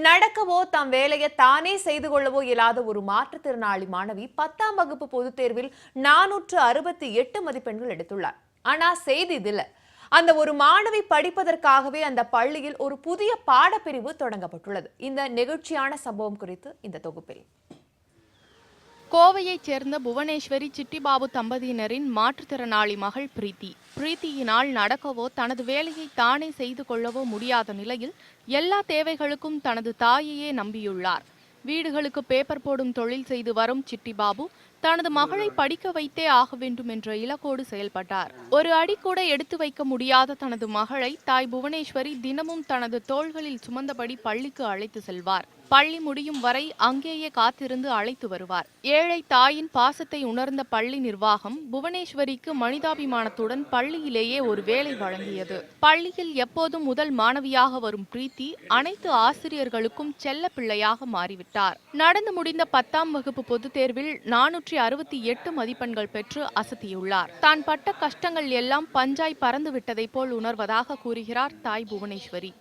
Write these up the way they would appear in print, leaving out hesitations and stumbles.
நடக்கவோ தம் வேலையை தானே செய்து கொள்ளவோ இயலாத ஒரு மாற்றுத்திறனாளி மாணவி 10ஆம் வகுப்பு பொதுத் தேர்வில் 468 மதிப்பெண்கள் எடுத்துள்ளார். ஆனா செய்தி இதுல அந்த ஒரு மாணவி படிப்பதற்காகவே அந்த பள்ளியில் ஒரு புதிய பாடப்பிரிவு தொடங்கப்பட்டுள்ளது. இந்த நெகிழ்ச்சியான சம்பவம் குறித்து இந்த தொகுப்பில். கோவையைச் சேர்ந்த புவனேஸ்வரி சிட்டிபாபு தம்பதியினரின் மாற்றுத்திறனாளி மகள் பிரீத்தி. பிரீத்தியினால் நடக்கவோ தனது வேலையை தானே செய்து கொள்ளவோ முடியாத நிலையில் எல்லா தேவைகளுக்கும் தனது தாயையே நம்பியுள்ளார். வீடுகளுக்கு பேப்பர் போடும் தொழில் செய்து வரும் சிட்டிபாபு தனது மகளை படிக்க வைத்தே ஆக வேண்டும் என்ற இலக்கோடு செயல்பட்டார். ஒரு அடி கூட எடுத்து வைக்க முடியாத தனது மகளை தாய் புவனேஸ்வரி தினமும் தனது தோள்களில் சுமந்தபடி பள்ளிக்கு அழைத்து செல்வார். பள்ளி முடியும் வரை அங்கேயே காத்திருந்து அழைத்து வருவார். ஏழை தாயின் பாசத்தை உணர்ந்த பள்ளி நிர்வாகம் புவனேஸ்வரிக்கு மனிதாபிமானத்துடன் பள்ளியிலேயே ஒரு வேலை வழங்கியது. பள்ளியில் எப்போதும் முதல் மாணவியாக வரும் பிரீத்தி அனைத்து ஆசிரியர்களுக்கும் செல்ல பிள்ளையாக மாறிவிட்டார். நடந்து முடிந்த 10ஆம் வகுப்பு பொதுத் தேர்வில் 468 மதிப்பெண்கள் பெற்று அசத்தியுள்ளார். தான் பட்ட கஷ்டங்கள் எல்லாம் பஞ்சாய் பறந்து விட்டதை போல் உணர்வதாக கூறுகிறார் தாய் புவனேஸ்வரி.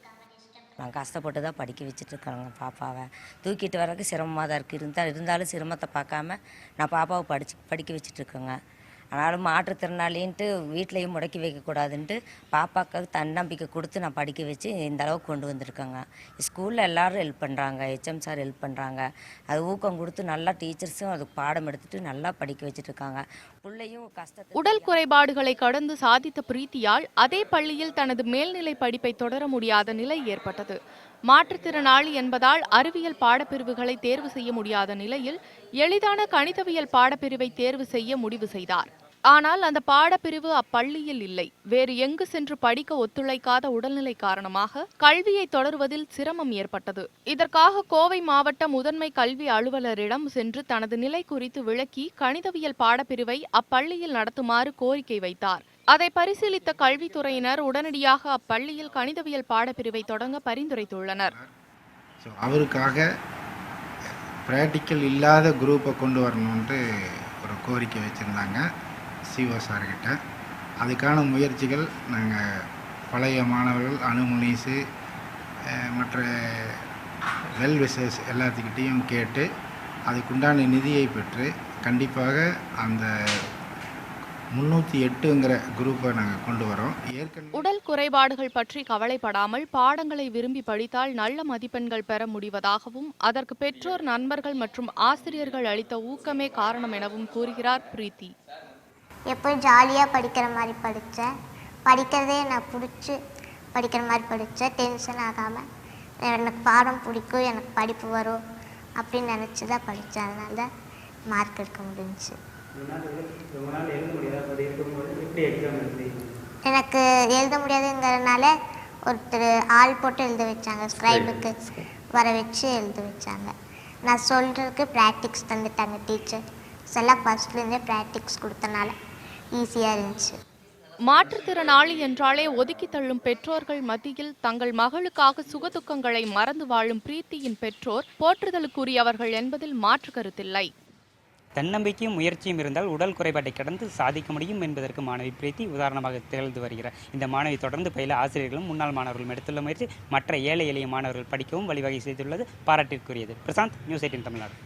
நான் கஷ்டப்பட்டு தான் படிக்க வச்சுட்ருக்காங்க பாப்பாவை. தூக்கிட்டு வரக்கு சிரமமாக தான் இருக்குது. இருந்தாலும் சிரமத்தை பார்க்காம நான் பாப்பாவை படிக்க வச்சுட்ருக்கேங்க. ஆனாலும் மாற்றுத்திறனாளின்ட்டு வீட்லேயும் முடக்கி வைக்கக்கூடாதுன்ட்டு பாப்பாவுக்கு தன்னம்பிக்கை கொடுத்து நான் படிக்க வச்சு இந்த அளவுக்கு கொண்டு வந்திருக்கேங்க. ஸ்கூலில் எல்லோரும் ஹெல்ப் பண்ணுறாங்க, HM சார் ஹெல்ப் பண்ணுறாங்க. அது ஊக்கம் கொடுத்து நல்லா டீச்சர்ஸும் அது பாடம் எடுத்துட்டு நல்லா படிக்க வச்சுட்ருக்காங்க. பிள்ளையும் கஷ்டத்தை உடல் குறைபாடுகளை கடந்து சாதித்த பிரீத்தியால் அதே பள்ளியில் தனது மேல்நிலை படிப்பை தொடர முடியாத நிலை ஏற்பட்டது. மாற்றுத்திறனாளி என்பதால் அறிவியல் பாடப்பிரிவுகளை தேர்வு செய்ய முடியாத நிலையில் எளிதான கணிதவியல் பாடப்பிரிவை தேர்வு செய்ய முடிவு செய்தார். ஆனால் அந்த பாடப்பிரிவு அப்பள்ளியில் இல்லை. வேறு எங்கு சென்று படிக்க ஒத்துழைக்காத உடல்நிலை காரணமாக கல்வியை தொடருவதில் சிரமம் ஏற்பட்டது. இதற்காக கோவை மாவட்ட முதன்மை கல்வி அலுவலரிடம் சென்று தனது நிலை குறித்து விளக்கி கணிதவியல் பாடப்பிரிவை அப்பள்ளியில் நடத்துமாறு கோரிக்கை வைத்தார். அதை பரிசீலித்த கல்வித்துறையினர் உடனடியாக அப்பள்ளியில் கணிதவியல் பாடப்பிரிவை தொடங்க பரிந்துரைத்துள்ளனர். அவருக்காக பிராக்டிக்கல் இல்லாத குரூப்பை கொண்டு வரணுன்ட்டு ஒரு கோரிக்கை வச்சுருந்தாங்க CO சார்கிட்ட. அதுக்கான முயற்சிகள் நாங்கள் பழைய மாணவர்கள், அனுமுனிஸு, மற்ற வெல் விஷஸ் எல்லாத்துக்கிட்டேயும் கேட்டு அதுக்குண்டான நிதியை பெற்று கண்டிப்பாக அந்த 308ங்கிற குரூப்பை நாங்கள் கொண்டு வரோம். உடல் குறைபாடுகள் பற்றி கவலைப்படாமல் பாடங்களை விரும்பி படித்தால் நல்ல மதிப்பெண்கள் பெற முடிவதாகவும் அதற்கு பெற்றோர், நண்பர்கள் மற்றும் ஆசிரியர்கள் அளித்த ஊக்கமே காரணம் எனவும் கூறுகிறார் பிரீத்தி. எப்போ ஜாலியாக படிக்கிற மாதிரி படித்தேன். படிக்கிறதே நான் பிடிச்சி படிக்கிற மாதிரி படித்தேன். டென்ஷன் ஆகாமல் எனக்கு பாடம் பிடிக்கும், எனக்கு படிப்பு வரும் அப்படின்னு நினச்சி தான் படித்தேன். அதனால தான் மார்க் எடுக்க முடிஞ்சிச்சு. எனக்கு எழுத முடியாதுங்கிறதுனால ஒருத்தர் ஆள் போட்டு எழுத வச்சாங்க. ஸ்கிரைபுக்கு வர வச்சு எழுத வச்சாங்க. நான் சொல்கிறதுக்கு ப்ராக்டிக்ஸ் தந்துட்டாங்க டீச்சர். எல்லாம் ஃபஸ்ட்லேருந்தே ப்ராக்டிக்ஸ் கொடுத்தனால ஈஸியாக இருந்துச்சு. மாற்றுத்திறனாளி என்றாலே ஒதுக்கி தள்ளும் பெற்றோர்கள் மத்தியில் தங்கள் மகளுக்காக சுகதுக்கங்களை மறந்து வாழும் பிரீத்தியின் பெற்றோர் போற்றுதலுக்குரியவர்கள் என்பதில் மாற்று கருத்தில்லை. தன்னம்பிக்கையும் முயற்சியும் இருந்தால் உடல் குறைபாட்டை கடந்து சாதிக்க முடியும் என்பதற்கு மாணவி பிரீத்தி உதாரணமாக திகழ்ந்து வருகிறார். இந்த மாணவி தொடர்ந்து பயில ஆசிரியர்களும் முன்னாள் மாணவர்களும் எடுத்துள்ள முயற்சி மற்ற ஏழை எளிய மாணவர்கள் படிக்கவும் வழிவகை செய்துள்ளது பாராட்டிற்குரியது. பிரசாந்த், நியூஸ் 18 தமிழ்நாடு.